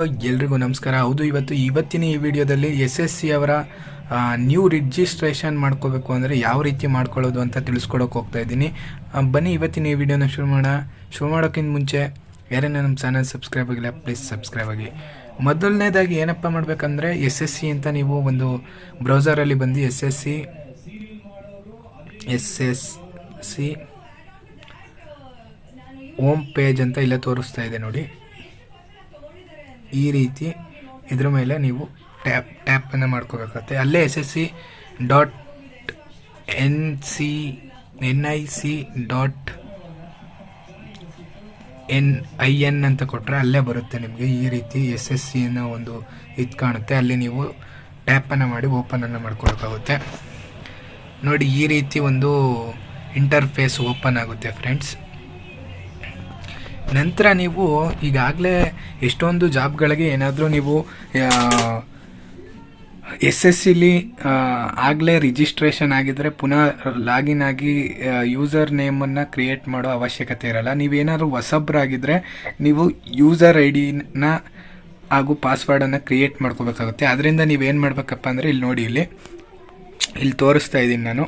ಎಲ್ರಿಗೂ ನಮಸ್ಕಾರ. ಹೌದು, ಇವತ್ತಿನ ಈ ವಿಡಿಯೋದಲ್ಲಿ SSC ಅವರ ನ್ಯೂ ರಿಜಿಸ್ಟ್ರೇಷನ್ ಮಾಡ್ಕೋಬೇಕು ಅಂದರೆ ಯಾವ ರೀತಿ ಮಾಡ್ಕೊಳ್ಳೋದು ಅಂತ ತಿಳಿಸ್ಕೊಡೋಕೆ ಹೋಗ್ತಾ ಇದ್ದೀನಿ. ಬನ್ನಿ ಇವತ್ತಿನ ಈ ವಿಡಿಯೋನ ಶುರು ಮಾಡೋಕ್ಕಿಂತ ಮುಂಚೆ ಯಾರೇನ ನಮ್ಮ ಚಾನಲ್ ಸಬ್ಸ್ಕ್ರೈಬ್ ಆಗಿಲ್ಲ ಪ್ಲೀಸ್ ಸಬ್ಸ್ಕ್ರೈಬ್ ಆಗಿ. ಮೊದಲನೇದಾಗಿ ಏನಪ್ಪ ಮಾಡಬೇಕಂದ್ರೆ SSC ಅಂತ ನೀವು ಒಂದು ಬ್ರೌಸರಲ್ಲಿ ಬಂದು SSC ಹೋಮ್ ಪೇಜ್ ಅಂತ ಇಲ್ಲೇ ತೋರಿಸ್ತಾ ಇದೆ ನೋಡಿ. ಈ ರೀತಿ ಇದ್ರ ಮೇಲೆ ನೀವು ಟ್ಯಾಪನ್ನು ಮಾಡ್ಕೋಬೇಕಾಗುತ್ತೆ. ಅಲ್ಲೇ SSC.nic.in ಅಂತ ಕೊಟ್ಟರೆ ಅಲ್ಲೇ ಬರುತ್ತೆ ನಿಮಗೆ. ಈ ರೀತಿ SSC ಅನ್ನೋ ಒಂದು ಇದು ಕಾಣುತ್ತೆ. ಅಲ್ಲಿ ನೀವು ಟ್ಯಾಪನ್ನು ಮಾಡಿ ಓಪನನ್ನು ಮಾಡ್ಕೊಳಕ್ಕಾಗುತ್ತೆ ನೋಡಿ. ಈ ರೀತಿ ಒಂದು ಇಂಟರ್ಫೇಸ್ ಓಪನ್ ಆಗುತ್ತೆ ಫ್ರೆಂಡ್ಸ್. ನಂತರ ನೀವು ಈಗಾಗಲೇ ಎಷ್ಟೊಂದು ಜಾಬ್ಗಳಿಗೆ ಏನಾದರೂ ನೀವು SSCಲಿ ಆಗಲೇ ರಿಜಿಸ್ಟ್ರೇಷನ್ ಆಗಿದ್ದರೆ ಪುನಃ ಲಾಗಿನ್ ಆಗಿ ಯೂಸರ್ ನೇಮನ್ನು ಕ್ರಿಯೇಟ್ ಮಾಡೋ ಅವಶ್ಯಕತೆ ಇರಲ್ಲ. ನೀವೇನಾದರೂ ಹೊಸಬ್ರಾಗಿದ್ದರೆ ನೀವು ಯೂಸರ್ ID ಹಾಗೂ ಪಾಸ್ವರ್ಡನ್ನು ಕ್ರಿಯೇಟ್ ಮಾಡ್ಕೋಬೇಕಾಗುತ್ತೆ. ಅದರಿಂದ ನೀವೇನು ಮಾಡಬೇಕಪ್ಪ ಅಂದರೆ ಇಲ್ಲಿ ನೋಡಿ, ಇಲ್ಲಿ ತೋರಿಸ್ತಾ ಇದ್ದೀನಿ ನಾನು.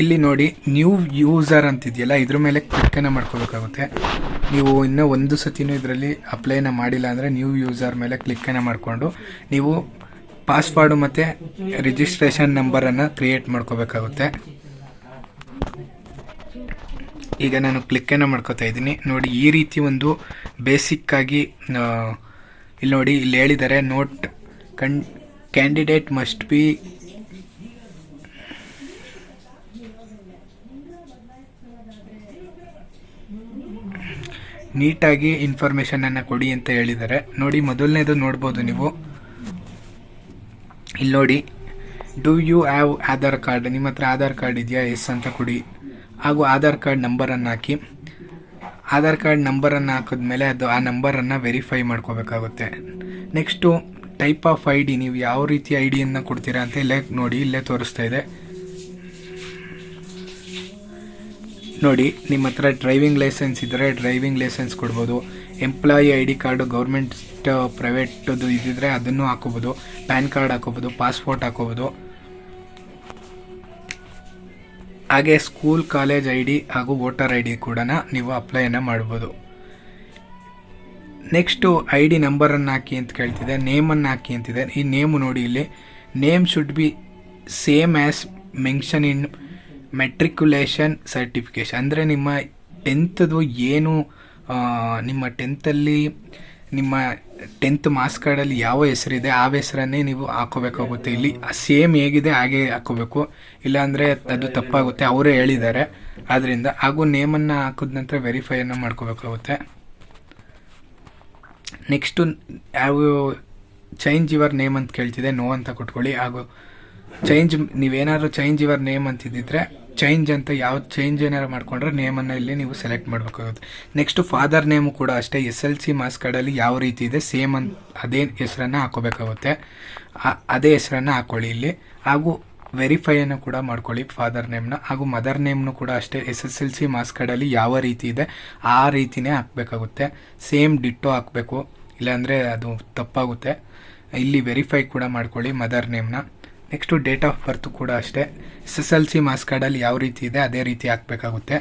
ಇಲ್ಲಿ ನೋಡಿ, ನ್ಯೂ ಯೂಸರ್ ಅಂತಿದೆಯಲ್ಲ, ಇದ್ರ ಮೇಲೆ ಕ್ಲಿಕ್ಕನ್ನು ಮಾಡ್ಕೋಬೇಕಾಗುತ್ತೆ. ನೀವು ಇನ್ನೂ ಒಂದು ಸತಿನೂ ಇದರಲ್ಲಿ ಅಪ್ಲೈನ ಮಾಡಿಲ್ಲ ಅಂದರೆ ನ್ಯೂ ಯೂಸರ್ ಮೇಲೆ ಕ್ಲಿಕ್ಕನ್ನು ಮಾಡಿಕೊಂಡು ನೀವು ಪಾಸ್ವರ್ಡು ಮತ್ತು ರಿಜಿಸ್ಟ್ರೇಷನ್ ನಂಬರನ್ನು ಕ್ರಿಯೇಟ್ ಮಾಡ್ಕೋಬೇಕಾಗುತ್ತೆ. ಈಗ ನಾನು ಕ್ಲಿಕ್ಕನ್ನು ಮಾಡ್ಕೋತಾ ಇದ್ದೀನಿ ನೋಡಿ. ಈ ರೀತಿ ಒಂದು ಬೇಸಿಕ್ಕಾಗಿ ಇಲ್ಲಿ ನೋಡಿ, ಇಲ್ಲಿ ಹೇಳಿದ್ದಾರೆ ನೋಟ್ ಕ್ಯಾಂಡಿಡೇಟ್ ಮಸ್ಟ್ ಬಿ ನೀಟಾಗಿ ಇನ್ಫಾರ್ಮೇಷನನ್ನು ಕೊಡಿ ಅಂತ ಹೇಳಿದ್ದಾರೆ ನೋಡಿ. ಮೊದಲನೇದು ನೋಡ್ಬೋದು ನೀವು ಇಲ್ಲಿ ನೋಡಿ, do you have Aadhaar card, ನಿಮ್ಮ ಹತ್ರ ಆಧಾರ್ ಕಾರ್ಡ್ ಇದೆಯಾ? ಎಸ್ ಅಂತ ಕೊಡಿ. ಹಾಗೂ ಆಧಾರ್ ಕಾರ್ಡ್ ನಂಬರನ್ನು ಹಾಕಿ. ಆಧಾರ್ ಕಾರ್ಡ್ ನಂಬರನ್ನು ಹಾಕಿದ್ಮೇಲೆ ಆ ನಂಬರನ್ನು ವೆರಿಫೈ ಮಾಡ್ಕೋಬೇಕಾಗುತ್ತೆ. ನೆಕ್ಸ್ಟು ಟೈಪ್ ಆಫ್ ID, ನೀವು ಯಾವ ರೀತಿ ID ಕೊಡ್ತೀರಾ ಅಂತ ಇಲ್ಲೇ ನೋಡಿ, ಇಲ್ಲೇ ತೋರಿಸ್ತಾ ಇದೆ ನೋಡಿ. ನಿಮ್ಮ ಹತ್ರ ಡ್ರೈವಿಂಗ್ ಲೈಸೆನ್ಸ್ ಇದ್ದರೆ ಡ್ರೈವಿಂಗ್ ಲೈಸೆನ್ಸ್ ಕೊಡ್ಬೋದು. ಎಂಪ್ಲಾಯಿ ID ಕಾರ್ಡು ಗೌರ್ಮೆಂಟ್ ಪ್ರೈವೇಟದು ಇದ್ದಿದ್ರೆ ಅದನ್ನು ಹಾಕೋಬೋದು. ಪ್ಯಾನ್ ಕಾರ್ಡ್ ಹಾಕೋಬೋದು, ಪಾಸ್ಪೋರ್ಟ್ ಹಾಕೋಬೋದು. ಹಾಗೆ ಸ್ಕೂಲ್ ಕಾಲೇಜ್ ID ಹಾಗೂ ವೋಟರ್ ID ಕೂಡ ನೀವು ಅಪ್ಲೈಯನ್ನು ಮಾಡ್ಬೋದು. ನೆಕ್ಸ್ಟು ID ನಂಬರನ್ನು ಹಾಕಿ ಅಂತ ಕೇಳ್ತಿದೆ, ನೇಮನ್ನು ಹಾಕಿ ಅಂತಿದೆ. ಈ ನೇಮು ನೋಡಿ, ಇಲ್ಲಿ name should be same as mention in matriculation certification. ಅಂದರೆ ನಿಮ್ಮ 10th ಏನು ನಿಮ್ಮ 10th ಮಾರ್ಕ್ಸ್ ಕಾರ್ಡಲ್ಲಿ ಯಾವ ಹೆಸರಿದೆ ಆ ಹೆಸರನ್ನೇ ನೀವು ಹಾಕೋಬೇಕಾಗುತ್ತೆ. ಇಲ್ಲಿ ಸೇಮ್ ಹೇಗಿದೆ ಹಾಗೆ ಹಾಕೋಬೇಕು, ಇಲ್ಲಾಂದರೆ ಅದು ತಪ್ಪಾಗುತ್ತೆ, ಅವರೇ ಹೇಳಿದ್ದಾರೆ. ಆದ್ದರಿಂದ ಹಾಗೂ ನೇಮನ್ನು ಹಾಕಿದ ನಂತರ ವೆರಿಫೈಯನ್ನು ಮಾಡ್ಕೋಬೇಕಾಗುತ್ತೆ. ನೆಕ್ಸ್ಟು ಯಾವ ಚೇಂಜ್ ಯುವರ್ ನೇಮ್ ಅಂತ ಕೇಳ್ತಿದೆ, ನೋ ಅಂತ ಕೊಟ್ಕೊಳ್ಳಿ. ಹಾಗೂ ನೀವೇನಾದ್ರು ಚೇಂಜ್ ಯುವರ್ ನೇಮ್ ಅಂತಿದ್ದಿದ್ರೆ ಚೇಂಜ್ ಅಂತ, ಯಾವ್ದು ಚೇಂಜ್ ಏನಾರು ಮಾಡ್ಕೊಂಡ್ರೆ ನೇಮನ್ನು ಇಲ್ಲಿ ನೀವು ಸೆಲೆಕ್ಟ್ ಮಾಡಬೇಕಾಗುತ್ತೆ. ನೆಕ್ಸ್ಟು ಫಾದರ್ ನೇಮು ಕೂಡ ಅಷ್ಟೇ SSC ಮಾರ್ಕ್ಸ್ ಕಾರ್ಡಲ್ಲಿ ಯಾವ ರೀತಿ ಇದೆ ಸೇಮ್ ಅದೇ ಹೆಸರನ್ನು ಹಾಕೋಬೇಕಾಗುತ್ತೆ. ಅದೇ ಹೆಸರನ್ನು ಹಾಕ್ಕೊಳ್ಳಿ ಇಲ್ಲಿ. ಹಾಗೂ ವೆರಿಫೈಯನ್ನು ಕೂಡ ಮಾಡ್ಕೊಳ್ಳಿ ಫಾದರ್ ನೇಮ್ನ. ಹಾಗೂ ಮದರ್ ನೇಮ್ನು ಕೂಡ ಅಷ್ಟೇ SSLC ಮಾರ್ಕ್ಸ್ ಕಾರ್ಡಲ್ಲಿ ಯಾವ ರೀತಿ ಇದೆ ಆ ರೀತಿಯೇ ಹಾಕಬೇಕಾಗುತ್ತೆ. ಸೇಮ್ ಡಿಟ್ಟೋ ಹಾಕಬೇಕು, ಇಲ್ಲಾಂದರೆ ಅದು ತಪ್ಪಾಗುತ್ತೆ. ಇಲ್ಲಿ ವೆರಿಫೈ ಕೂಡ ಮಾಡ್ಕೊಳ್ಳಿ ಮದರ್ ನೇಮ್ನ. ನೆಕ್ಸ್ಟು ಡೇಟ್ ಆಫ್ ಬರ್ತ್ ಕೂಡ ಅಷ್ಟೇ SSLC ಮಾರ್ಕ್ಸ್ ಕಾರ್ಡಲ್ಲಿ ಯಾವ ರೀತಿ ಇದೆ ಅದೇ ರೀತಿ ಹಾಕಬೇಕಾಗುತ್ತೆ.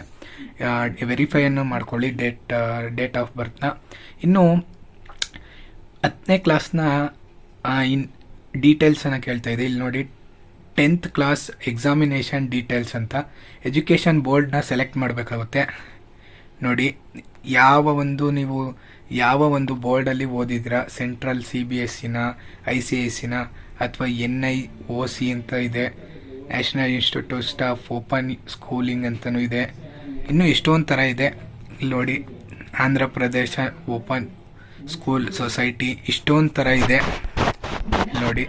ವೆರಿಫೈಯನ್ನು ಮಾಡ್ಕೊಳ್ಳಿ ಡೇಟ್ ಆಫ್ ಬರ್ತ್ನ. ಇನ್ನು 10ನೇ ಕ್ಲಾಸ್ನ ಡೀಟೇಲ್ಸನ್ನು ಕೇಳ್ತಾ ಇದೆ. ಇಲ್ಲಿ ನೋಡಿ, 10th ಕ್ಲಾಸ್ ಎಕ್ಸಾಮಿನೇಷನ್ ಡೀಟೇಲ್ಸ್ ಅಂತ ಎಜುಕೇಷನ್ ಬೋರ್ಡ್ನ ಸೆಲೆಕ್ಟ್ ಮಾಡಬೇಕಾಗುತ್ತೆ ನೋಡಿ. ನೀವು ಯಾವ ಒಂದು ಬೋರ್ಡಲ್ಲಿ ಓದಿದ್ದೀರಾ, ಸೆಂಟ್ರಲ್ CBSEನ, ICISEನ ಅಥವಾ NIOC ಅಂತ ಇದೆ, national institute of open schooling ಅಂತಲೂ ಇದೆ. ಇನ್ನೂ ಎಷ್ಟೊಂದು ಥರ ಇದೆ. ಇಲ್ಲಿ ನೋಡಿ, Andhra Pradesh open school society, ಇಷ್ಟೊಂದು ಥರ ಇದೆ. ಇಲ್ಲಿ ನೋಡಿ,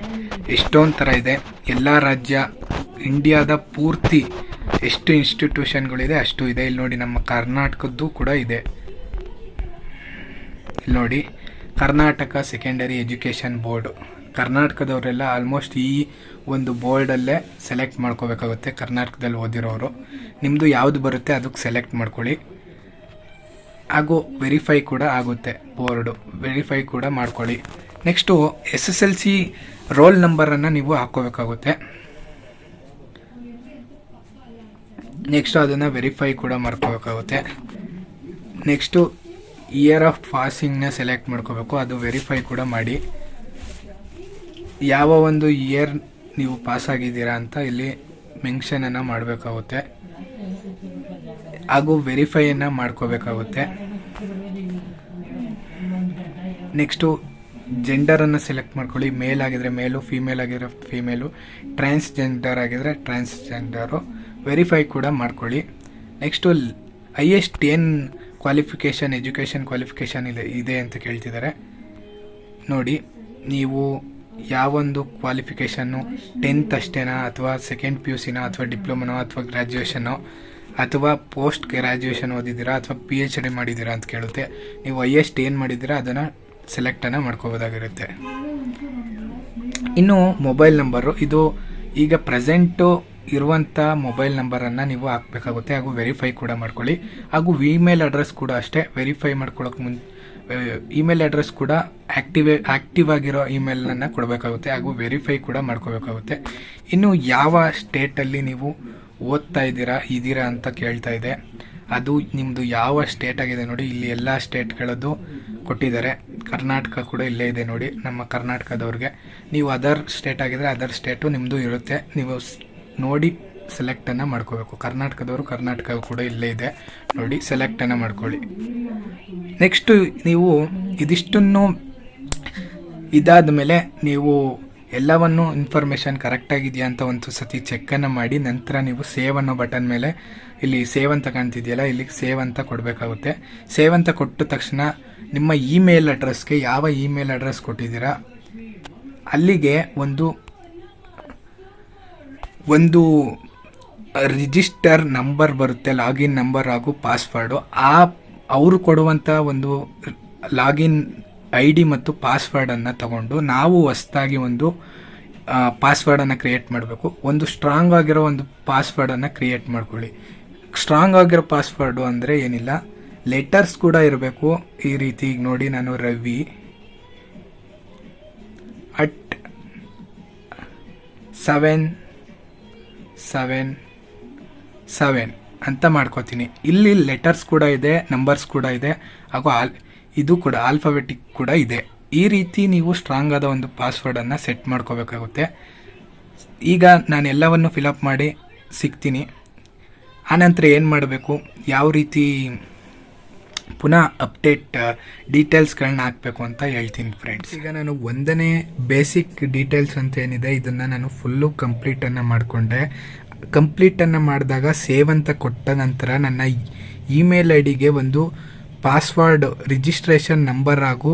ಎಷ್ಟೊಂದು ಥರ ಇದೆ. ಎಲ್ಲ ರಾಜ್ಯ ಇಂಡಿಯಾದ ಪೂರ್ತಿ ಎಷ್ಟು ಇನ್ಸ್ಟಿಟ್ಯೂಷನ್ಗಳಿದೆ ಅಷ್ಟು ಇದೆ. ಇಲ್ಲಿ ನೋಡಿ, ನಮ್ಮ ಕರ್ನಾಟಕದ್ದು ಕೂಡ ಇದೆ. ಇಲ್ಲಿ ನೋಡಿ, ಕರ್ನಾಟಕ ಸೆಕೆಂಡರಿ ಎಜುಕೇಷನ್ ಬೋರ್ಡು, ಕರ್ನಾಟಕದವರೆಲ್ಲ ಆಲ್ಮೋಸ್ಟ್ ಈ ಒಂದು ಬೋರ್ಡಲ್ಲೇ ಸೆಲೆಕ್ಟ್ ಮಾಡ್ಕೋಬೇಕಾಗುತ್ತೆ. ಕರ್ನಾಟಕದಲ್ಲಿ ಓದಿರೋರು ನಿಮ್ಮದು ಯಾವುದು ಬರುತ್ತೆ ಅದಕ್ಕೆ ಸೆಲೆಕ್ಟ್ ಮಾಡ್ಕೊಳ್ಳಿ. ಹಾಗೂ ವೆರಿಫೈ ಕೂಡ ಆಗುತ್ತೆ. ಬೋರ್ಡು ವೆರಿಫೈ ಕೂಡ ಮಾಡ್ಕೊಳ್ಳಿ. ನೆಕ್ಸ್ಟು SSLC ರೋಲ್ ನಂಬರನ್ನು ನೀವು ಹಾಕ್ಕೋಬೇಕಾಗುತ್ತೆ. ನೆಕ್ಸ್ಟು ಅದನ್ನು ವೆರಿಫೈ ಕೂಡ ಮಾಡ್ಕೋಬೇಕಾಗುತ್ತೆ. ನೆಕ್ಸ್ಟು ಇಯರ್ ಆಫ್ ಪಾಸಿಂಗ್ನ ಸೆಲೆಕ್ಟ್ ಮಾಡ್ಕೋಬೇಕು, ಅದು ವೆರಿಫೈ ಕೂಡ ಮಾಡಿ. ಯಾವ ಒಂದು ಇಯರ್ ನೀವು ಪಾಸ್ ಆಗಿದ್ದೀರಾ ಅಂತ ಇಲ್ಲಿ ಮೆನ್ಷನನ್ನು ಮಾಡಬೇಕಾಗುತ್ತೆ ಹಾಗೂ ವೆರಿಫೈಯನ್ನು ಮಾಡ್ಕೋಬೇಕಾಗುತ್ತೆ. ನೆಕ್ಸ್ಟು ಜೆಂಡರನ್ನು ಸೆಲೆಕ್ಟ್ ಮಾಡ್ಕೊಳ್ಳಿ. ಮೇಲ್ ಆಗಿದ್ರೆ ಮೇಲು, ಫೀಮೇಲ್ ಆಗಿದ್ರೆ ಫೀಮೇಲು, ಟ್ರಾನ್ಸ್ಜೆಂಡರ್ ಆಗಿದ್ರೆ ಟ್ರಾನ್ಸ್ಜೆಂಡರು. ವೆರಿಫೈ ಕೂಡ ಮಾಡ್ಕೊಳ್ಳಿ. ನೆಕ್ಸ್ಟು ಹೈಯೆಸ್ಟ್ ಏನು ಕ್ವಾಲಿಫಿಕೇಷನ್, ಎಜುಕೇಷನ್ ಕ್ವಾಲಿಫಿಕೇಷನ್ ಇದೆ ಅಂತ ಕೇಳ್ತಿದ್ದಾರೆ. ನೋಡಿ, ನೀವು ಯಾವೊಂದು ಕ್ವಾಲಿಫಿಕೇಷನ್ನು 10th ಅಷ್ಟೇನಾ, ಅಥವಾ ಸೆಕೆಂಡ್ PUCನ, ಅಥವಾ ಡಿಪ್ಲೊಮನೋ, ಅಥವಾ ಗ್ರ್ಯಾಜುಯೇಷನೋ, ಅಥವಾ ಪೋಸ್ಟ್ ಗ್ರ್ಯಾಜುಯೇಷನ್ ಓದಿದ್ದೀರಾ, ಅಥವಾ PhD ಮಾಡಿದ್ದೀರಾ ಅಂತ ಕೇಳುತ್ತೆ. ನೀವು ಹೈಯೆಸ್ಟ್ ಏನು ಮಾಡಿದ್ದೀರಾ ಅದನ್ನು ಸೆಲೆಕ್ಟನ್ನು ಮಾಡ್ಕೋಬೋದಾಗಿರುತ್ತೆ. ಇನ್ನು ಮೊಬೈಲ್ ನಂಬರು, ಇದು ಈಗ ಪ್ರೆಸೆಂಟು ಇರುವಂಥ ಮೊಬೈಲ್ ನಂಬರನ್ನು ನೀವು ಹಾಕಬೇಕಾಗುತ್ತೆ ಹಾಗೂ ವೆರಿಫೈ ಕೂಡ ಮಾಡ್ಕೊಳ್ಳಿ. ಹಾಗೂ ಇಮೇಲ್ ಅಡ್ರೆಸ್ ಕೂಡ ಅಷ್ಟೇ ವೆರಿಫೈ ಮಾಡ್ಕೊಳ್ಳೋಕೆ ಇಮೇಲ್ ಅಡ್ರೆಸ್ ಕೂಡ ಆ್ಯಕ್ಟಿವ್ ಆಗಿರೋ ಇಮೇಲನ್ನು ಕೊಡಬೇಕಾಗುತ್ತೆ ಹಾಗೂ ವೆರಿಫೈ ಕೂಡ ಮಾಡ್ಕೋಬೇಕಾಗುತ್ತೆ. ಇನ್ನು ಯಾವ ಸ್ಟೇಟಲ್ಲಿ ನೀವು ಓದ್ತಾ ಇದ್ದೀರಾ ಅಂತ ಕೇಳ್ತಾ ಇದೆ. ಅದು ನಿಮ್ಮದು ಯಾವ ಸ್ಟೇಟ್ ಆಗಿದೆ ನೋಡಿ, ಇಲ್ಲಿ ಎಲ್ಲ ಸ್ಟೇಟ್ಗಳದ್ದು ಕೊಟ್ಟಿದ್ದಾರೆ. ಕರ್ನಾಟಕ ಕೂಡ ಇಲ್ಲೇ ಇದೆ ನೋಡಿ, ನಮ್ಮ ಕರ್ನಾಟಕದವ್ರಿಗೆ. ನೀವು ಅದರ್ ಸ್ಟೇಟ್ ಆಗಿದ್ರೆ ಅದರ್ ಸ್ಟೇಟು ನಿಮ್ಮದು ಇರುತ್ತೆ, ನೀವು ನೋಡಿ ಸೆಲೆಕ್ಟನ್ನು ಮಾಡ್ಕೋಬೇಕು. ಕರ್ನಾಟಕದವರು ಕರ್ನಾಟಕ ಕೂಡ ಇಲ್ಲೇ ಇದೆ ನೋಡಿ, ಸೆಲೆಕ್ಟನ್ನು ಮಾಡ್ಕೊಳ್ಳಿ. ನೆಕ್ಸ್ಟು ನೀವು ಇದಿಷ್ಟನ್ನು ಇದಾದ ಮೇಲೆ ನೀವು ಎಲ್ಲವನ್ನು ಇನ್ಫಾರ್ಮೇಷನ್ ಕರೆಕ್ಟಾಗಿದೆಯಾ ಅಂತ ಒಂದು ಸತಿ ಚೆಕ್ಕನ್ನು ಮಾಡಿ, ನಂತರ ನೀವು ಸೇವ್ ಅನ್ನೋ ಬಟನ್ ಮೇಲೆ ಇಲ್ಲಿ ಸೇವ್ ಅಂತ ಕಾಣ್ತಿದೆಯಲ್ಲ, ಇಲ್ಲಿ ಸೇವ್ ಅಂತ ಕೊಡಬೇಕಾಗುತ್ತೆ. ಸೇವ್ ಅಂತ ಕೊಟ್ಟ ತಕ್ಷಣ ನಿಮ್ಮ ಇಮೇಲ್ ಅಡ್ರೆಸ್ಗೆ ಯಾವ ಇಮೇಲ್ ಅಡ್ರೆಸ್ ಕೊಟ್ಟಿದ್ದೀರಾ ಅಲ್ಲಿಗೆ ಒಂದು ರಿಜಿಸ್ಟರ್ ನಂಬರ್ ಬರುತ್ತೆ, ಲಾಗಿನ್ ನಂಬರ್ ಹಾಗೂ ಪಾಸ್ವರ್ಡು. ಅವರು ಕೊಡುವಂಥ ಒಂದು ಲಾಗಿನ್ ID ಮತ್ತು ಪಾಸ್ವರ್ಡನ್ನು ತಗೊಂಡು ನಾವು ಹೊಸದಾಗಿ ಒಂದು ಪಾಸ್ವರ್ಡನ್ನು ಕ್ರಿಯೇಟ್ ಮಾಡಬೇಕು. ಒಂದು ಸ್ಟ್ರಾಂಗ್ ಆಗಿರೋ ಒಂದು ಪಾಸ್ವರ್ಡನ್ನು ಕ್ರಿಯೇಟ್ ಮಾಡ್ಕೊಳ್ಳಿ. ಸ್ಟ್ರಾಂಗ್ ಆಗಿರೋ ಪಾಸ್ವರ್ಡು ಅಂದರೆ ಏನಿಲ್ಲ, ಲೆಟರ್ಸ್ ಕೂಡ ಇರಬೇಕು. ಈ ರೀತಿ ಈಗ ನೋಡಿ, ನಾನು ರವಿ @777 ಅಂತ ಮಾಡ್ಕೋತೀನಿ. ಇಲ್ಲಿ ಲೆಟರ್ಸ್ ಕೂಡ ಇದೆ, ನಂಬರ್ಸ್ ಕೂಡ ಇದೆ, ಹಾಗೂ ಇದು ಕೂಡ ಆಲ್ಫಾಬೆಟಿಕ್ ಕೂಡ ಇದೆ. ಈ ರೀತಿ ನೀವು ಸ್ಟ್ರಾಂಗ್ ಆದ ಒಂದು ಪಾಸ್ವರ್ಡನ್ನು ಸೆಟ್ ಮಾಡ್ಕೋಬೇಕಾಗುತ್ತೆ. ಈಗ ನಾನು ಎಲ್ಲವನ್ನು ಫಿಲಪ್ ಮಾಡಿ ಸಿಗ್ತೀನಿ. ಆನಂತರ ಏನು ಮಾಡಬೇಕು, ಯಾವ ರೀತಿ ಪುನಃ ಅಪ್ಡೇಟ್ ಡೀಟೇಲ್ಸ್ಗಳನ್ನ ಹಾಕಬೇಕು ಅಂತ ಹೇಳ್ತೀನಿ ಫ್ರೆಂಡ್ಸ್. ಈಗ ನಾನು ಒಂದನೇ ಬೇಸಿಕ್ ಡೀಟೇಲ್ಸ್ ಅಂತ ಏನಿದೆ ಇದನ್ನು ನಾನು ಫುಲ್ಲು ಕಂಪ್ಲೀಟನ್ನು ಮಾಡಿಕೊಂಡೆ. ಕಂಪ್ಲೀಟನ್ನು ಮಾಡಿದಾಗ ಸೇವ್ ಅಂತ ಕೊಟ್ಟ ನಂತರ ನನ್ನ ಇಮೇಲ್ IDಗೆ ಒಂದು ಪಾಸ್ವರ್ಡ್, ರಿಜಿಸ್ಟ್ರೇಷನ್ ನಂಬರ್ ಹಾಗೂ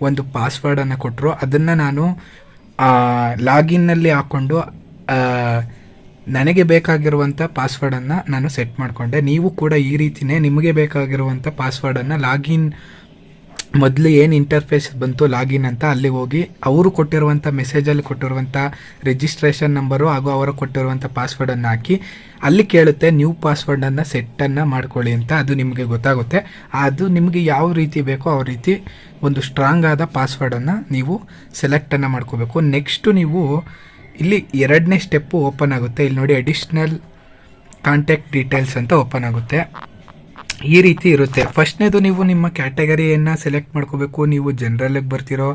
ಒಂದು ಪಾಸ್ವರ್ಡನ್ನು ಕೊಟ್ಟರು. ಅದನ್ನು ನಾನು ಲಾಗಿನ್ನಲ್ಲಿ ಹಾಕ್ಕೊಂಡು ನನಗೆ ಬೇಕಾಗಿರುವಂಥ ಪಾಸ್ವರ್ಡನ್ನು ನಾನು ಸೆಟ್ ಮಾಡಿಕೊಂಡೆ. ನೀವು ಕೂಡ ಈ ರೀತಿಯೇ ನಿಮಗೆ ಬೇಕಾಗಿರುವಂಥ ಪಾಸ್ವರ್ಡನ್ನು ಲಾಗಿನ್ ಮೊದಲು ಏನು ಇಂಟರ್ಫೇಸ್ ಬಂತು ಲಾಗಿನ್ ಅಂತ, ಅಲ್ಲಿಗೆ ಹೋಗಿ ಅವರು ಕೊಟ್ಟಿರುವಂಥ ಮೆಸೇಜಲ್ಲಿ ಕೊಟ್ಟಿರುವಂಥ ರಿಜಿಸ್ಟ್ರೇಷನ್ ನಂಬರು ಹಾಗೂ ಅವರು ಕೊಟ್ಟಿರುವಂಥ ಪಾಸ್ವರ್ಡನ್ನು ಹಾಕಿ ಅಲ್ಲಿ ಕೇಳುತ್ತೆ ನ್ಯೂ ಪಾಸ್ವರ್ಡನ್ನು ಸೆಟ್ಟನ್ನು ಮಾಡ್ಕೊಳ್ಳಿ ಅಂತ. ಅದು ನಿಮಗೆ ಗೊತ್ತಾಗುತ್ತೆ. ಅದು ನಿಮಗೆ ಯಾವ ರೀತಿ ಬೇಕೋ ಆ ರೀತಿ ಒಂದು ಸ್ಟ್ರಾಂಗ್ ಆದ ಪಾಸ್ವರ್ಡನ್ನು ನೀವು ಸೆಲೆಕ್ಟನ್ನು ಮಾಡ್ಕೋಬೇಕು. ನೆಕ್ಸ್ಟು ನೀವು ಇಲ್ಲಿ ಎರಡನೇ ಸ್ಟೆಪ್ಪು ಓಪನ್ ಆಗುತ್ತೆ. ಇಲ್ಲಿ ನೋಡಿ, ಅಡಿಷ್ನಲ್ ಕಾಂಟ್ಯಾಕ್ಟ್ ಡೀಟೇಲ್ಸ್ ಅಂತ ಓಪನ್ ಆಗುತ್ತೆ. ಈ ರೀತಿ ಇರುತ್ತೆ. ಫಸ್ಟ್ನೇದು ನೀವು ನಿಮ್ಮ ಕ್ಯಾಟಗರಿಯನ್ನು ಸೆಲೆಕ್ಟ್ ಮಾಡ್ಕೋಬೇಕು. ನೀವು ಜನರಲ್ಗೆ ಬರ್ತಿರೋ,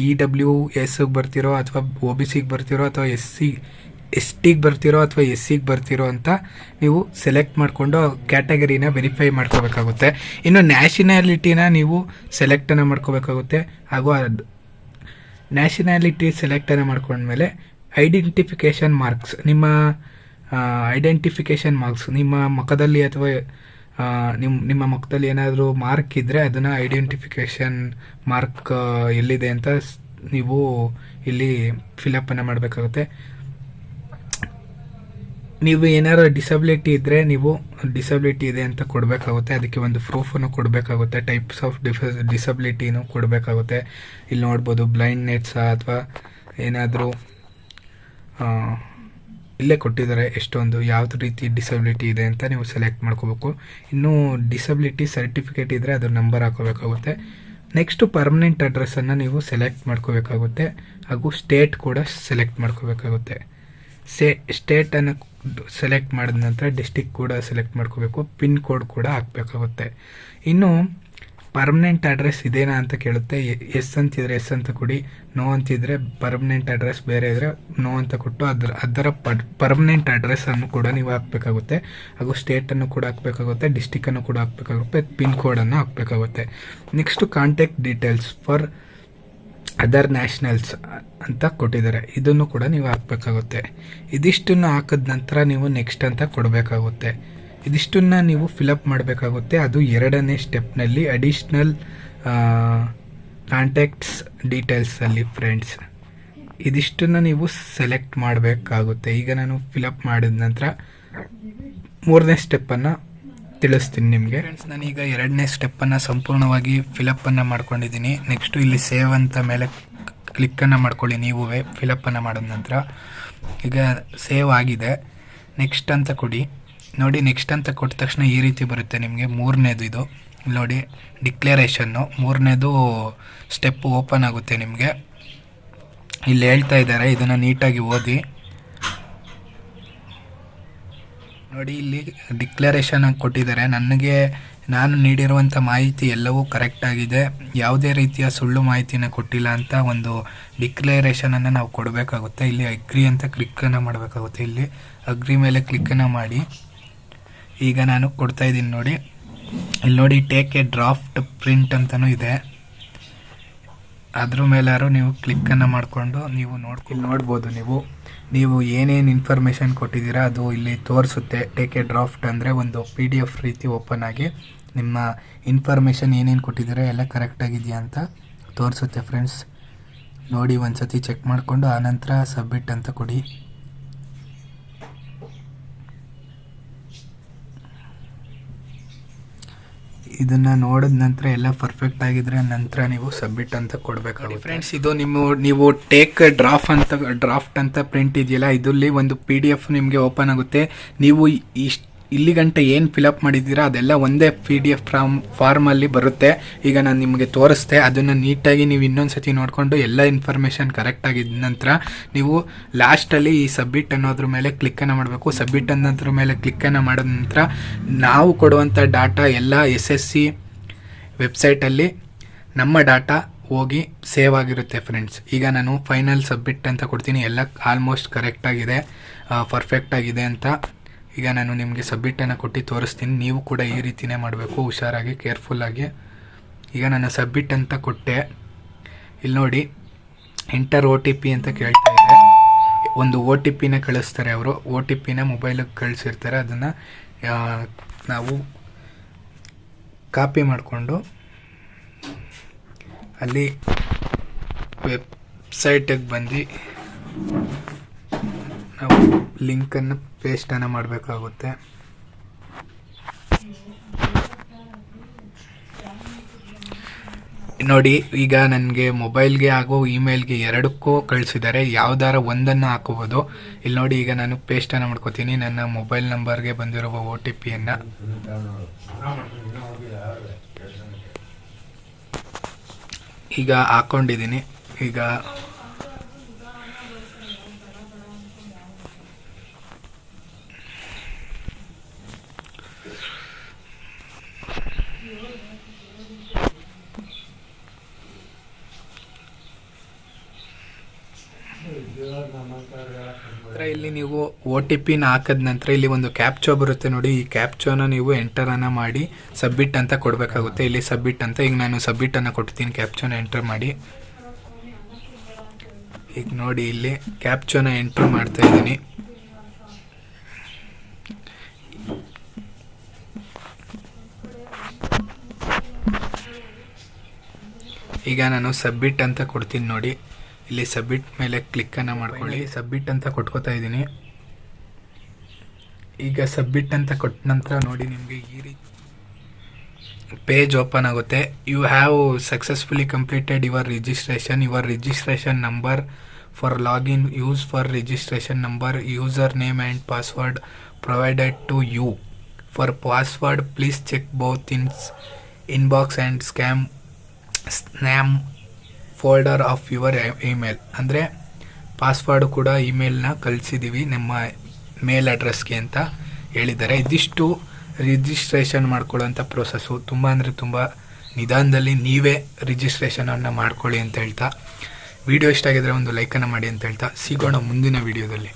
EWSಗೆ ಬರ್ತಿರೋ, ಅಥವಾ OBCಗೆ ಬರ್ತಿರೋ, ಅಥವಾ STಗೆ ಬರ್ತಿರೋ, ಅಥವಾ SCಗೆ ಬರ್ತಿರೋ ಅಂತ ನೀವು ಸೆಲೆಕ್ಟ್ ಮಾಡಿಕೊಂಡು ಕ್ಯಾಟಗರಿನ ವೆರಿಫೈ ಮಾಡ್ಕೋಬೇಕಾಗುತ್ತೆ. ಇನ್ನು ನ್ಯಾಷನಾಲಿಟಿನ ನೀವು ಸೆಲೆಕ್ಟನ್ನು ಮಾಡ್ಕೋಬೇಕಾಗುತ್ತೆ. ಹಾಗೂ ನ್ಯಾಷನಾಲಿಟಿ ಸೆಲೆಕ್ಟನ್ನು ಮಾಡ್ಕೊಂಡ್ಮೇಲೆ ಐಡೆಂಟಿಫಿಕೇಷನ್ ಮಾರ್ಕ್ಸ್, ನಿಮ್ಮ ಐಡೆಂಟಿಫಿಕೇಷನ್ ಮಾರ್ಕ್ಸ್ ನಿಮ್ಮ ಮುಖದಲ್ಲಿ ಅಥವಾ ನಿಮ್ಮ ಮುಖದಲ್ಲಿ ಏನಾದರೂ ಮಾರ್ಕ್ ಇದ್ದರೆ ಅದನ್ನು ಐಡೆಂಟಿಫಿಕೇಷನ್ ಮಾರ್ಕ್ ಎಲ್ಲಿದೆ ಅಂತ ನೀವು ಇಲ್ಲಿ ಫಿಲಪ್ಪನ್ನು ಮಾಡಬೇಕಾಗುತ್ತೆ. ನೀವು ಏನಾದ್ರು ಡಿಸಬಿಲಿಟಿ ಇದ್ದರೆ ನೀವು ಡಿಸಬಿಲಿಟಿ ಇದೆ ಅಂತ ಕೊಡಬೇಕಾಗುತ್ತೆ. ಅದಕ್ಕೆ ಒಂದು ಪ್ರೂಫನ್ನು ಕೊಡಬೇಕಾಗುತ್ತೆ. ಟೈಪ್ಸ್ ಆಫ್ ಡಿಸಬಿಲಿಟಿನೂ ಕೊಡಬೇಕಾಗುತ್ತೆ. ಇಲ್ಲಿ ನೋಡ್ಬೋದು ಬ್ಲೈಂಡ್ನೆಸ್ ಅಥವಾ ಏನಾದರೂ ಇಲ್ಲೇ ಕೊಟ್ಟಿದ್ದಾರೆ ಎಷ್ಟೊಂದು ಯಾವ್ದು ರೀತಿ ಡಿಸಬಿಲಿಟಿ ಇದೆ ಅಂತ ನೀವು ಸೆಲೆಕ್ಟ್ ಮಾಡ್ಕೋಬೇಕು. ಇನ್ನು ಡಿಸಬಿಲಿಟಿ ಸರ್ಟಿಫಿಕೇಟ್ ಇದ್ದರೆ ಅದ್ರ ನಂಬರ್ ಹಾಕೋಬೇಕಾಗುತ್ತೆ. ನೆಕ್ಸ್ಟು ಪರ್ಮನೆಂಟ್ ಅಡ್ರೆಸ್ಸನ್ನು ನೀವು ಸೆಲೆಕ್ಟ್ ಮಾಡ್ಕೋಬೇಕಾಗುತ್ತೆ, ಹಾಗೂ ಸ್ಟೇಟ್ ಕೂಡ ಸೆಲೆಕ್ಟ್ ಮಾಡ್ಕೋಬೇಕಾಗುತ್ತೆ. ಸ್ಟೇಟನ್ನು ಸೆಲೆಕ್ಟ್ ಮಾಡಿದ ನಂತರ ಡಿಸ್ಟಿಕ್ ಕೂಡ ಸೆಲೆಕ್ಟ್ ಮಾಡ್ಕೋಬೇಕು, ಪಿನ್ ಕೋಡ್ ಕೂಡ ಹಾಕಬೇಕಾಗುತ್ತೆ. ಇನ್ನು ಪರ್ಮನೆಂಟ್ ಅಡ್ರೆಸ್ ಇದೇನಾ ಅಂತ ಕೇಳುತ್ತೆ. ಎಸ್ ಅಂತಿದ್ರೆ ಎಸ್ ಅಂತ ಕೊಡಿ, ನೋ ಅಂತಿದ್ರೆ ಪರ್ಮನೆಂಟ್ ಅಡ್ರೆಸ್ ಬೇರೆ ಇದ್ದರೆ ನೋ ಅಂತ ಕೊಟ್ಟು ಅದರ ಪರ್ಮನೆಂಟ್ ಅಡ್ರೆಸ್ಸನ್ನು ಕೂಡ ನೀವು ಹಾಕಬೇಕಾಗುತ್ತೆ, ಹಾಗೂ ಸ್ಟೇಟನ್ನು ಕೂಡ ಹಾಕಬೇಕಾಗುತ್ತೆ, ಡಿಸ್ಟಿಕ್ಕನ್ನು ಕೂಡ ಹಾಕಬೇಕಾಗುತ್ತೆ, ಪಿನ್ ಕೋಡನ್ನು ಹಾಕಬೇಕಾಗುತ್ತೆ. Next contact details for other nationals ಅಂತ ಕೊಟ್ಟಿದ್ದಾರೆ, ಇದನ್ನು ಕೂಡ ನೀವು ಹಾಕಬೇಕಾಗುತ್ತೆ. ಇದಿಷ್ಟನ್ನು ಹಾಕಿದ ನಂತರ ನೀವು ನೆಕ್ಸ್ಟ್ ಅಂತ ಕೊಡಬೇಕಾಗುತ್ತೆ. ಇದಿಷ್ಟನ್ನು ನೀವು ಫಿಲಪ್ ಮಾಡಬೇಕಾಗುತ್ತೆ. ಅದು 2ನೇ ಸ್ಟೆಪ್ನಲ್ಲಿ ಅಡಿಷ್ನಲ್ ಕಾಂಟ್ಯಾಕ್ಟ್ಸ್ ಡೀಟೇಲ್ಸಲ್ಲಿ ಫ್ರೆಂಡ್ಸ್ ಇದಿಷ್ಟನ್ನು ನೀವು ಸೆಲೆಕ್ಟ್ ಮಾಡಬೇಕಾಗುತ್ತೆ. ಈಗ ನಾನು ಫಿಲಪ್ ಮಾಡಿದ ನಂತರ 3ನೇ ಸ್ಟೆಪ್ಪನ್ನು ತಿಳಿಸ್ತೀನಿ ನಿಮಗೆ. ಫ್ರೆಂಡ್ಸ್, ನಾನೀಗ 2ನೇ ಸ್ಟೆಪ್ಪನ್ನು ಸಂಪೂರ್ಣವಾಗಿ ಫಿಲಪ್ಪನ್ನು ಮಾಡ್ಕೊಂಡಿದ್ದೀನಿ. ನೆಕ್ಸ್ಟು ಇಲ್ಲಿ ಸೇವ್ ಅಂತ ಮೇಲೆ ಕ್ಲಿಕ್ಕನ್ನು ಮಾಡ್ಕೊಳ್ಳಿ. ನೀವು ಫಿಲಪ್ಪನ್ನು ಮಾಡಿದ ನಂತರ ಈಗ ಸೇವ್ ಆಗಿದೆ. ನೆಕ್ಸ್ಟ್ ಅಂತ ಕೊಡಿ. ನೋಡಿ, ನೆಕ್ಸ್ಟ್ ಅಂತ ಕೊಟ್ಟ ತಕ್ಷಣ ಈ ರೀತಿ ಬರುತ್ತೆ ನಿಮಗೆ. 3ನೇದು ಇದು ನೋಡಿ, ಡಿಕ್ಲರೇಷನ್ನು 3ನೇದು ಸ್ಟೆಪ್ ಓಪನ್ ಆಗುತ್ತೆ ನಿಮಗೆ. ಇಲ್ಲಿ ಹೇಳ್ತಾ ಇದ್ದಾರೆ, ಇದನ್ನು ನೀಟಾಗಿ ಓದಿ ನೋಡಿ. ಇಲ್ಲಿ ಡಿಕ್ಲರೇಷನ್ ಕೊಟ್ಟಿದ್ದಾರೆ. ನಾನು ನೀಡಿರುವಂಥ ಮಾಹಿತಿ ಎಲ್ಲವೂ ಕರೆಕ್ಟಾಗಿದೆ, ಯಾವುದೇ ರೀತಿಯ ಸುಳ್ಳು ಮಾಹಿತಿನ ಕೊಟ್ಟಿಲ್ಲ ಅಂತ ಒಂದು ಡಿಕ್ಲರೇಷನನ್ನು ನಾವು ಕೊಡಬೇಕಾಗುತ್ತೆ. ಇಲ್ಲಿ ಅಗ್ರಿ ಅಂತ ಕ್ಲಿಕ್ಕನ್ನು ಮಾಡಬೇಕಾಗುತ್ತೆ. ಇಲ್ಲಿ ಅಗ್ರಿ ಮೇಲೆ ಕ್ಲಿಕ್ಕನ್ನು ಮಾಡಿ. ಈಗ ನಾನು ಕೊಡ್ತಾ ಇದ್ದೀನಿ ನೋಡಿ. ಇಲ್ಲಿ ನೋಡಿ, ಟೇಕ್ ಎ ಡ್ರಾಫ್ಟ್ ಪ್ರಿಂಟ್ ಅಂತಲೂ ಇದೆ. ಅದ್ರ ಮೇಲಾರು ನೀವು ಕ್ಲಿಕ್ಕನ್ನು ಮಾಡಿಕೊಂಡು ನೀವು ನೋಡ್ಬೋದು. ನೀವು ಏನೇನು ಇನ್ಫಾರ್ಮೇಷನ್ ಕೊಟ್ಟಿದ್ದೀರಾ ಅದು ಇಲ್ಲಿ ತೋರಿಸುತ್ತೆ. ಟೇಕ್ ಎ ಡ್ರಾಫ್ಟ್ ಅಂದರೆ ಒಂದು PDF ರೀತಿ ಓಪನ್ ಆಗಿ ನಿಮ್ಮ ಇನ್ಫಾರ್ಮೇಷನ್ ಏನೇನು ಕೊಟ್ಟಿದ್ದೀರಾ ಎಲ್ಲ ಕರೆಕ್ಟಾಗಿದೆಯಾ ಅಂತ ತೋರಿಸುತ್ತೆ ಫ್ರೆಂಡ್ಸ್. ನೋಡಿ, ಒಂದು ಸತಿ ಚೆಕ್ ಮಾಡಿಕೊಂಡು ಆನಂತರ ಸಬ್ಮಿಟ್ ಅಂತ ಕೊಡಿ. ಇದನ್ನು ನೋಡಿದ ನಂತರ ಎಲ್ಲ ಪರ್ಫೆಕ್ಟ್ ಆಗಿದ್ರೆ ನಂತರ ನೀವು ಸಬ್ಮಿಟ್ ಅಂತ ಕೊಡಬೇಕಾಗುತ್ತೆ. ಫ್ರೆಂಡ್ಸ್, ಇದು ನೀವು ಟೇಕ್ ಡ್ರಾಫ್ಟ್ ಅಂತ ಪ್ರಿಂಟ್ ಇದೆಯಲ್ಲ, ಇದರಲ್ಲಿ ಒಂದು PDF ನಿಮಗೆ ಓಪನ್ ಆಗುತ್ತೆ. ನೀವು ಇಲ್ಲಿ ಗಂಟೆ ಏನು ಫಿಲಪ್ ಮಾಡಿದ್ದೀರಾ ಅದೆಲ್ಲ ಒಂದೇ PDF ಫಾರ್ಮಲ್ಲಿ ಬರುತ್ತೆ. ಈಗ ನಾನು ನಿಮಗೆ ತೋರಿಸ್ದೆ, ಅದನ್ನು ನೀಟಾಗಿ ನೀವು ಇನ್ನೊಂದು ಸತಿ ನೋಡಿಕೊಂಡು ಎಲ್ಲ ಇನ್ಫಾರ್ಮೇಷನ್ ಕರೆಕ್ಟ್ ಆಗಿದ್ದ ನಂತರ ನೀವು ಲಾಸ್ಟಲ್ಲಿ ಈ ಸಬ್ಮಿಟ್ ಅನ್ನೋದ್ರ ಮೇಲೆ ಕ್ಲಿಕ್ಕನ್ನು ಮಾಡಬೇಕು. ಸಬ್ಮಿಟ್ ಅನ್ನೋದ್ರ ಮೇಲೆ ಕ್ಲಿಕ್ಕನ್ನು ಮಾಡಿದ ನಂತರ ನಾವು ಕೊಡುವಂಥ ಡಾಟಾ ಎಲ್ಲ SSC ವೆಬ್ಸೈಟಲ್ಲಿ ನಮ್ಮ ಡಾಟಾ ಹೋಗಿ ಸೇವ್ ಆಗಿರುತ್ತೆ ಫ್ರೆಂಡ್ಸ್. ಈಗ ನಾನು ಫೈನಲ್ ಸಬ್ಮಿಟ್ ಅಂತ ಕೊಡ್ತೀನಿ. ಎಲ್ಲ ಆಲ್ಮೋಸ್ಟ್ ಕರೆಕ್ಟಾಗಿದೆ, ಪರ್ಫೆಕ್ಟ್ ಆಗಿದೆ ಅಂತ. ಈಗ ನಾನು ನಿಮಗೆ ಸಬ್ಮಿಟನ್ನು ಕೊಟ್ಟು ತೋರಿಸ್ತೀನಿ. ನೀವು ಕೂಡ ಈ ರೀತಿಯೇ ಮಾಡಬೇಕು, ಹುಷಾರಾಗಿ, ಕೇರ್ಫುಲ್ಲಾಗಿ. ಈಗ ನಾನು ಸಬ್ಮಿಟ್ ಅಂತ ಕೊಟ್ಟೆ. ಇಲ್ಲಿ ನೋಡಿ, ಎಂಟರ್ OTP ಅಂತ ಕೇಳ್ತಾ ಇದೆ. ಒಂದು OTPನ ಕಳಿಸ್ತಾರೆ ಅವರು. OTPನ ಮೊಬೈಲಿಗೆ ಕಳಿಸಿರ್ತಾರೆ. ಅದನ್ನು ನಾವು ಕಾಪಿ ಮಾಡಿಕೊಂಡು ಅಲ್ಲಿ ವೆಬ್ಸೈಟಿಗೆ ಬಂದು ನಾವು ಲಿಂಕನ್ನು ಪೇಸ್ಟನ್ನು ಮಾಡಬೇಕಾಗುತ್ತೆ. ನೋಡಿ, ಈಗ ನನಗೆ ಮೊಬೈಲ್ಗೆ ಹಾಗೂ ಇಮೇಲ್ಗೆ ಎರಡಕ್ಕೂ ಕಳಿಸಿದ್ದಾರೆ. ಯಾವುದಾರ ಒಂದನ್ನು ಹಾಕೋಬೋದು. ಇಲ್ಲಿ ನೋಡಿ, ಈಗ ನಾನು ಪೇಸ್ಟನ್ನು ಮಾಡ್ಕೋತೀನಿ. ನನ್ನ ಮೊಬೈಲ್ ನಂಬರ್ಗೆ ಬಂದಿರುವ OTPಯನ್ನು ಈಗ ಹಾಕ್ಕೊಂಡಿದ್ದೀನಿ. ಈಗ ಇಲ್ಲಿ ನೀವು OTPನ ಹಾಕಿದ ನಂತರ ಇಲ್ಲಿ ಒಂದು ಕ್ಯಾಪ್ಚೋ ಬರುತ್ತೆ ನೋಡಿ. ಈ ಕ್ಯಾಪ್ಚೋನ ನೀವು ಎಂಟರನ್ನು ಮಾಡಿ ಸಬ್ಮಿಟ್ ಅಂತ ಕೊಡಬೇಕಾಗುತ್ತೆ. ಇಲ್ಲಿ ಸಬ್ಮಿಟ್ ಅಂತ, ಈಗ ನಾನು ಸಬ್ಮಿಟನ್ನು ಕೊಡ್ತೀನಿ. ಕ್ಯಾಪ್ಚೋನ ಎಂಟರ್ ಮಾಡಿ. ಈಗ ನೋಡಿ, ಇಲ್ಲಿ ಕ್ಯಾಪ್ಚೋನ ಎಂಟರ್ ಮಾಡ್ತಾ ಇದ್ದೀನಿ. ಈಗ ನಾನು ಸಬ್ಮಿಟ್ ಅಂತ ಕೊಡ್ತೀನಿ ನೋಡಿ. ಇಲ್ಲಿ ಸಬ್ಮಿಟ್ ಮೇಲೆ ಕ್ಲಿಕ್ಕನ್ನು ಮಾಡ್ಕೊಳ್ಳಿ. ಸಬ್ಮಿಟ್ ಅಂತ ಕೊಟ್ಕೋತಾ ಇದ್ದೀನಿ. ಈಗ ಸಬ್ಮಿಟ್ ಅಂತ ಕೊಟ್ಟ ನಂತರ ನೋಡಿ, ನಿಮಗೆ ಈ ರೀತಿ ಪೇಜ್ ಓಪನ್ ಆಗುತ್ತೆ. You have successfully completed your registration number for login use for registration number user name and password provided to you. For password please check both inbox and spam folder of your email. ಅಂದರೆ password ಕೂಡ ಇಮೇಲ್ನ ಕಳಿಸಿದ್ದೀವಿ ನಮ್ಮ ಮೇಲ್ ಅಡ್ರೆಸ್ಗೆ ಅಂತ ಹೇಳಿದ್ದಾರೆ. ಇದಿಷ್ಟು registration ಮಾಡ್ಕೊಳ್ಳೋಂಥ process. ತುಂಬ ಅಂದರೆ ತುಂಬ ನಿಧಾನದಲ್ಲಿ ನೀವೇ ರಿಜಿಸ್ಟ್ರೇಷನನ್ನು ಮಾಡ್ಕೊಳ್ಳಿ ಅಂತ ಹೇಳ್ತಾ, ವಿಡಿಯೋ ಇಷ್ಟ ಆಗಿದ್ರೆ ಒಂದು ಲೈಕನ್ನು ಮಾಡಿ ಅಂತ ಹೇಳ್ತಾ, ಸಿಗೋಣ ಮುಂದಿನ ವಿಡಿಯೋದಲ್ಲಿ.